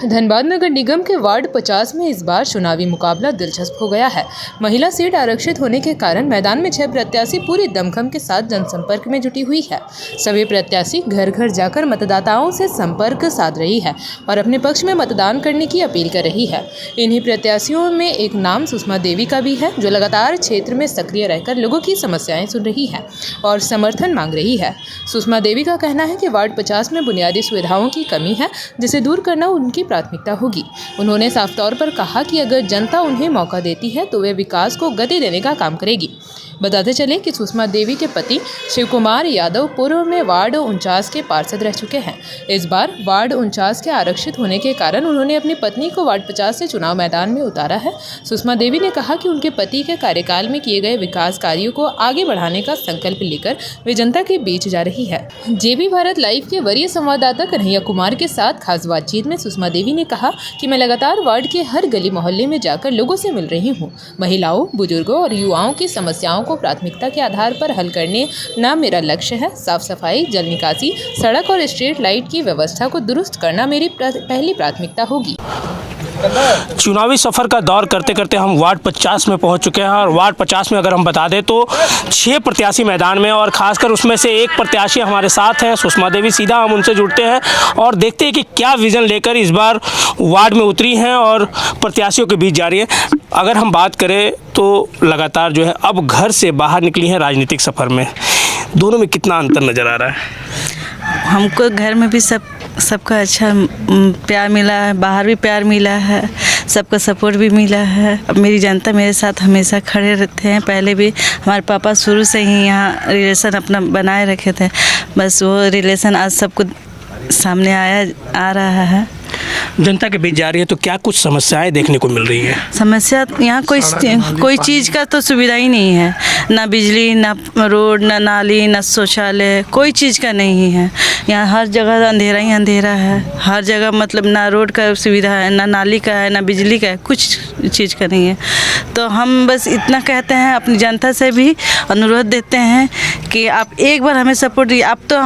धनबाद नगर निगम के वार्ड 50 में इस बार चुनावी मुकाबला दिलचस्प हो गया है। महिला सीट आरक्षित होने के कारण मैदान में 6 प्रत्याशी पूरी दमखम के साथ जनसंपर्क में जुटी हुई है। सभी प्रत्याशी घर घर जाकर मतदाताओं से संपर्क साध रही है और अपने पक्ष में मतदान करने की अपील कर रही है। इन्हीं प्रत्याशियों में एक नाम सुषमा देवी का भी है, जो लगातार क्षेत्र में सक्रिय रहकर लोगों की समस्याएं सुन रही है और समर्थन मांग रही है। सुषमा देवी का कहना है कि वार्ड 50 में बुनियादी सुविधाओं की कमी है, जिसे दूर करना उनकी प्राथमिकता होगी। उन्होंने साफ तौर पर कहा कि अगर जनता उन्हें मौका देती है तो वे विकास को गति देने का काम करेगी। बताते चले कि सुषमा देवी के पति शिव कुमार यादव पूर्व में वार्ड 49 के पार्षद रह चुके हैं। इस बार वार्ड 49 के आरक्षित होने के कारण उन्होंने अपनी पत्नी को वार्ड 50 से चुनाव मैदान में उतारा है। सुषमा देवी ने कहा कि उनके पति के कार्यकाल में किए गए विकास कार्यों को आगे बढ़ाने का संकल्प लेकर वे जनता के बीच जा रही है। जेबी भारत लाइव के वरीय संवाददाता कन्हैया कुमार के साथ खास बातचीत में सुषमा देवी ने कहा कि मैं लगातार वार्ड के हर गली मोहल्ले में जाकर लोगों से मिल रही हूँ। महिलाओं, बुजुर्गों और युवाओं की समस्याओं को प्राथमिकता के आधार पर हल करने ना मेरा लक्ष्य है। साफ सफाई, जल निकासी, सड़क और स्ट्रीट लाइट की व्यवस्था को दुरुस्त करना मेरी पहली प्राथमिकता होगी। चुनावी सफ़र का दौर करते करते हम वार्ड 50 में पहुंच चुके हैं और वार्ड 50 में अगर हम बता दें तो 6 प्रत्याशी मैदान में और ख़ासकर उसमें से एक प्रत्याशी हमारे साथ हैं, सुषमा देवी। सीधा हम उनसे जुड़ते हैं और देखते हैं कि क्या विज़न लेकर इस बार वार्ड में उतरी हैं और प्रत्याशियों के बीच जा रही है। अगर हम बात करें तो लगातार जो है अब घर से बाहर निकली हैं राजनीतिक सफ़र में, दोनों में कितना अंतर नज़र आ रहा है? हमको घर में भी सबका अच्छा प्यार मिला है, बाहर भी प्यार मिला है, सबका सपोर्ट भी मिला है। अब मेरी जनता मेरे साथ हमेशा खड़े रहते हैं। पहले भी हमारे पापा शुरू से ही यहाँ रिलेशन अपना बनाए रखे थे, बस वो रिलेशन आज सबको सामने आ रहा है। जनता के बीच जा रही है तो क्या कुछ समस्याएं देखने को मिल रही है? समस्या यहाँ कोई चीज़ का तो सुविधा ही नहीं है, ना बिजली, ना रोड, ना नाली, ना शौचालय, कोई चीज़ का नहीं है। यहाँ हर जगह अंधेरा ही अंधेरा है, हर जगह मतलब ना रोड का सुविधा है, ना नाली का है, ना बिजली का है, कुछ चीज़ का नहीं है। तो हम बस इतना कहते हैं, अपनी जनता से भी अनुरोध देते हैं कि आप एक बार हमें सपोर्ट दिए। अब तो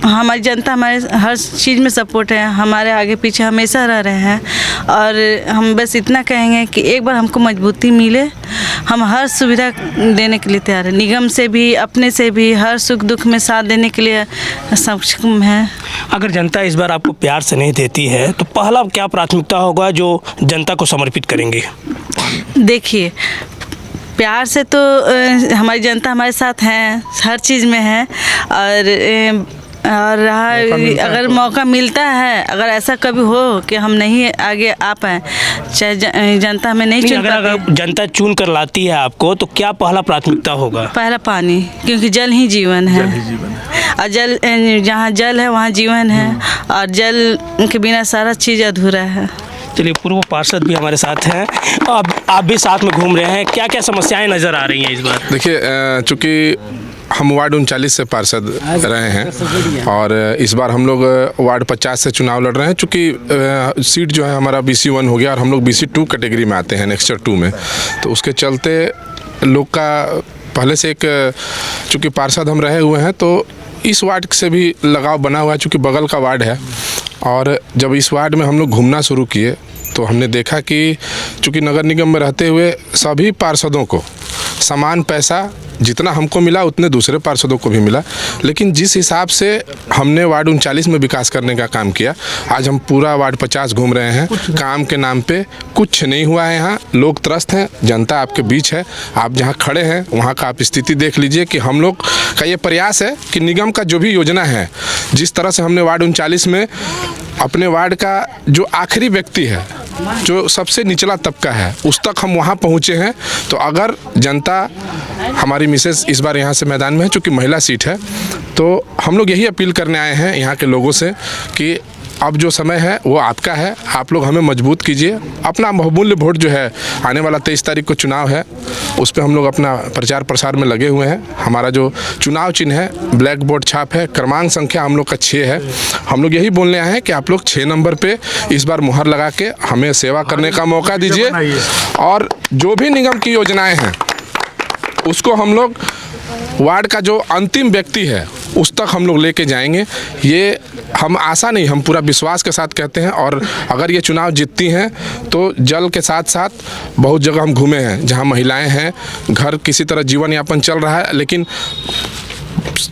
हमारी जनता हमारे हर चीज़ में सपोर्ट है, हमारे आगे पीछे हमेशा रह रहे हैं और हम बस इतना कहेंगे कि एक बार हमको मजबूती मिले। हम हर सुविधा देने के लिए तैयार हैं, निगम से भी, अपने से भी, हर सुख दुख में साथ देने के लिए सक्षम है। अगर जनता इस बार आपको प्यार से नहीं देती है तो पहला क्या प्राथमिकता होगा जो जनता को समर्पित करेंगे? देखिए, प्यार से तो हमारी जनता हमारे साथ है, हर चीज़ में है और अगर मौका मिलता है, अगर ऐसा कभी हो कि हम नहीं आगे आ पाए, चाहे जनता हमें नहीं चुन पाती, अगर जनता चुन कर लाती है आपको तो क्या पहला प्राथमिकता होगा? पहला पानी, क्योंकि जल ही जीवन है और जल, जहाँ जल है वहाँ जीवन है और जल के बिना सारा चीज़ अधूरा है। चलिए, पूर्व पार्षद भी हमारे साथ हैं, अब आप भी साथ में घूम रहे हैं, क्या क्या समस्याएं नज़र आ रही हैं इस बार? देखिए, चूँकि हम वार्ड 39 से पार्षद रहे हैं और इस बार हम लोग वार्ड 50 से चुनाव लड़ रहे हैं। चूँकि सीट जो है हमारा BC 1 हो गया और हम लोग BC 2 कैटेगरी में आते हैं, नेक्स्टर 2 में, तो उसके चलते लोग का पहले से एक, चूँकि पार्षद हम रहे हुए हैं तो इस वार्ड से भी लगाव बना हुआ है, चूँकि बगल का वार्ड है। और जब इस वार्ड में हम लोग घूमना शुरू किए तो हमने देखा कि चूँकि नगर निगम में रहते हुए सभी पार्षदों को समान पैसा जितना हमको मिला उतने दूसरे पार्षदों को भी मिला, लेकिन जिस हिसाब से हमने वार्ड 39 में विकास करने का काम किया, आज हम पूरा वार्ड 50 घूम रहे हैं। काम के नाम पे कुछ नहीं हुआ है। यहाँ लोग त्रस्त हैं, जनता आपके बीच है, आप जहाँ खड़े हैं वहाँ का आप स्थिति देख लीजिए कि हम लोग का ये प्रयास है कि निगम का जो भी योजना है, जिस तरह से हमने वार्ड 39 में अपने वार्ड का जो आखिरी व्यक्ति है, जो सबसे निचला तबका है, उस तक हम वहाँ पहुँचे हैं। तो अगर जनता, हमारी मिसेस इस बार यहाँ से मैदान में है, चूँकि महिला सीट है, तो हम लोग यही अपील करने आए हैं यहाँ के लोगों से कि अब जो समय है वो आपका है, आप लोग हमें मजबूत कीजिए। अपना बहुमूल्य वोट जो है, आने वाला 23 तारीख को चुनाव है, उस पर हम लोग अपना प्रचार प्रसार में लगे हुए हैं। हमारा जो चुनाव चिन्ह है ब्लैक बोर्ड छाप है, क्रमांक संख्या हम लोग का 6 है। हम लोग यही बोलने आए हैं कि आप लोग 6 नंबर पे इस बार मुहर लगा के हमें सेवा करने का मौका दीजिए और जो भी निगम की योजनाएँ हैं उसको हम लोग वार्ड का जो अंतिम व्यक्ति है उस तक हम लोग लेके जाएंगे। ये हम आशा नहीं, हम पूरा विश्वास के साथ कहते हैं। और अगर ये चुनाव जीतती हैं तो जल के साथ साथ बहुत जगह हम घूमे हैं जहां महिलाएं हैं, घर किसी तरह जीवन यापन चल रहा है, लेकिन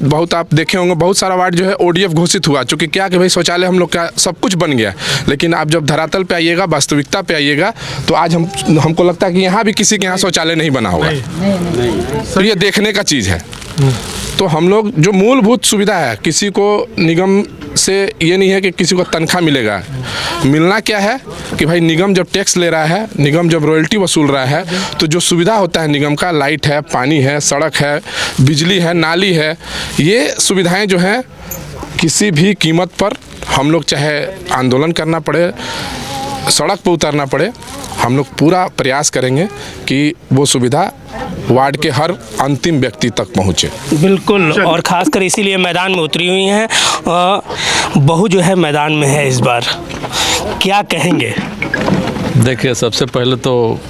बहुत आप देखे होंगे बहुत सारा वार्ड जो है ODF घोषित हुआ, चूँकि क्या कि भाई शौचालय हम लोग का सब कुछ बन गया, लेकिन आप जब धरातल पे आइएगा, वास्तविकता पे आइएगा, तो आज हमको लगता है कि यहाँ भी किसी के यहाँ शौचालय नहीं बना होगा। तो ये देखने का चीज़ है। तो हम लोग जो मूलभूत सुविधा है, किसी को निगम से ये नहीं है कि किसी को तनख्वाह मिलेगा, मिलना क्या है कि भाई निगम जब टैक्स ले रहा है, निगम जब रॉयल्टी वसूल रहा है, तो जो सुविधा होता है निगम का, लाइट है, पानी है, सड़क है, बिजली है, नाली है, ये सुविधाएं जो हैं किसी भी कीमत पर हम लोग चाहे आंदोलन करना पड़े, सड़क पर उतरना पड़े, हम लोग पूरा प्रयास करेंगे कि वो सुविधा वार्ड के हर अंतिम व्यक्ति तक पहुँचे। बिल्कुल, और ख़ासकर इसीलिए मैदान में उतरी हुई हैं। बहू जो है मैदान में है इस बार, क्या कहेंगे? देखिए, सबसे पहले तो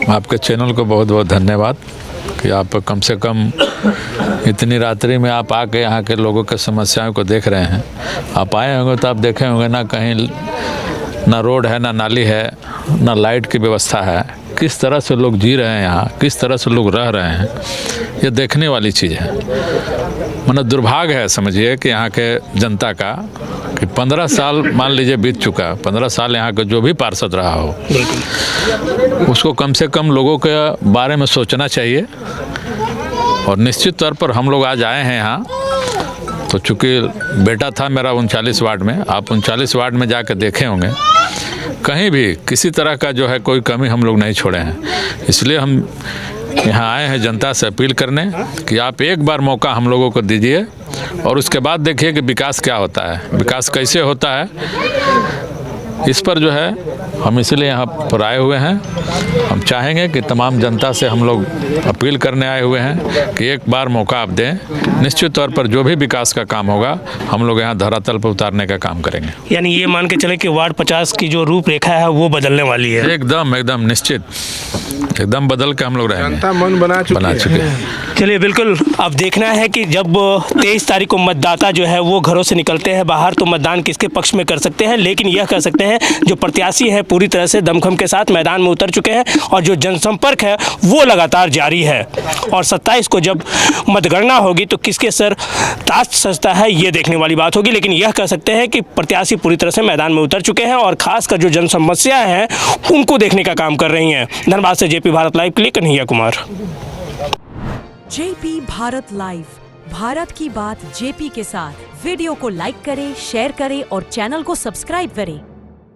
आपके चैनल को बहुत बहुत धन्यवाद कि आप कम से कम इतनी रात्रि में आप आके यहाँ के लोगों के समस्याओं को देख रहे हैं। आप आए होंगे तो आप देखे होंगे ना कहीं ना रोड है, ना नाली है, ना लाइट की व्यवस्था है। किस तरह से लोग जी रहे हैं यहाँ, किस तरह से लोग रह रहे हैं, ये देखने वाली चीज़ है। मतलब दुर्भाग्य है समझिए कि यहाँ के जनता का कि 15 साल मान लीजिए बीत चुका, 15 साल यहाँ का जो भी पार्षद रहा हो उसको कम से कम लोगों के बारे में सोचना चाहिए। और निश्चित तौर पर हम लोग आज आए हैं यहाँ, तो चूँकि बेटा था मेरा 39 वार्ड में, आप 39 वार्ड में जाकर देखे होंगे, कहीं भी किसी तरह का जो है कोई कमी हम लोग नहीं छोड़े हैं। इसलिए हम यहाँ आए हैं जनता से अपील करने कि आप एक बार मौका हम लोगों को दीजिए और उसके बाद देखिए कि विकास क्या होता है, विकास कैसे होता है। इस पर जो है हम इसलिए यहाँ पर आए हुए हैं। हम चाहेंगे कि तमाम जनता से हम लोग अपील करने आए हुए हैं कि एक बार मौका आप दें। निश्चित तौर पर जो भी विकास का काम होगा हम लोग यहाँ धरातल पर उतारने का काम करेंगे। यानी ये मान के चले कि वार्ड 50 की जो रूपरेखा है वो बदलने वाली है। एकदम निश्चित, एकदम बदल के हम लोग रहेंगे। जनता मन बना चुके हैं। चलिए, बिल्कुल अब देखना है कि जब 23 तारीख को मतदाता जो है वो घरों से निकलते हैं बाहर, तो मतदान किसके पक्ष में कर सकते हैं। लेकिन यह कर सकते हैं जो प्रत्याशी है पूरी तरह से दमखम के साथ मैदान में उतर चुके हैं और जो जनसंपर्क है वो लगातार जारी है। और 27 को जब मतगणना होगी तो किसके सर ताज सजता है ये देखने वाली बात होगी। लेकिन यह कह सकते हैं कि प्रत्याशी पूरी तरह से मैदान में उतर चुके हैं और खासकर जो जन समस्याएं हैं उनको देखने का काम कर रही हैं। धनबाद से JP भारत लाइव के लिए कन्हैया कुमार। JP भारत लाइव, भारत की बात JP के साथ। वीडियो को लाइक करें, शेयर करें और चैनल को सब्सक्राइब करें।